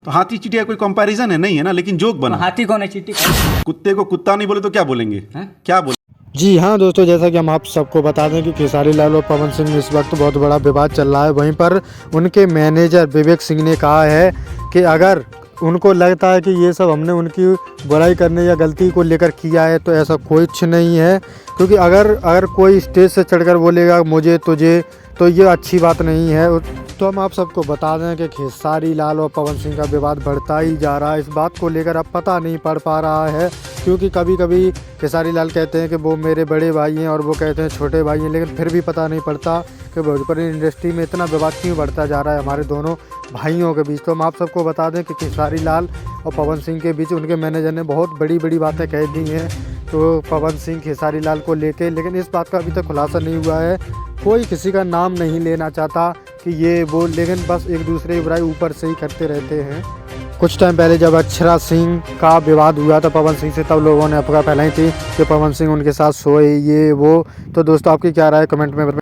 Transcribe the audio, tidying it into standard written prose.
तो हाथी चींटी का कोई कंपैरिजन है नहीं है ना, लेकिन जोक बना। हाथी कौन है, चींटी कौन है? कुत्ते को कुत्ता नहीं बोले तो क्या बोलेंगे? क्या बोले? जी हाँ दोस्तों, जैसा कि हम आप सबको बता दें कि खेसारी लाल और पवन सिंह में इस वक्त बहुत बड़ा विवाद चल रहा है। वहीं पर उनके मैनेजर विवेक सिंह ने कहा है कि अगर उनको लगता है कि ये सब हमने उनकी बुराई करने या गलती को लेकर किया है तो ऐसा कुछ नहीं है, क्योंकि अगर कोई स्टेज से चढ़कर बोलेगा मुझे तुझे, तो ये अच्छी बात नहीं है। तो हम आप सबको बता दें कि खेसारी लाल और पवन सिंह का विवाद बढ़ता ही जा रहा है। इस बात को लेकर अब पता नहीं पड़ पा रहा है, क्योंकि कभी कभी खेसारी लाल कहते हैं कि वो मेरे बड़े भाई हैं और वो कहते हैं छोटे भाई हैं, लेकिन फिर भी पता नहीं पड़ता कि भोजपुरी इंडस्ट्री में इतना विवाद क्यों बढ़ता जा रहा है हमारे दोनों भाइयों के बीच। तो हम आप सबको बता दें कि खेसारी लाल और पवन सिंह के बीच उनके मैनेजर ने बहुत बड़ी बड़ी बातें कह दी हैं तो पवन सिंह खेसारी लाल को लेके, लेकिन इस बात का अभी तक खुलासा नहीं हुआ है। कोई किसी का नाम नहीं लेना चाहता कि ये वो, लेकिन बस एक दूसरे की बुराई ऊपर से ही करते रहते हैं। कुछ टाइम पहले जब अक्षरा सिंह का विवाद हुआ था पवन सिंह से, तब लोगों ने अफवाह फैलाई थी कि पवन सिंह उनके साथ सोए ये वो। तो दोस्तों आपकी क्या राय कमेंट में बताएं।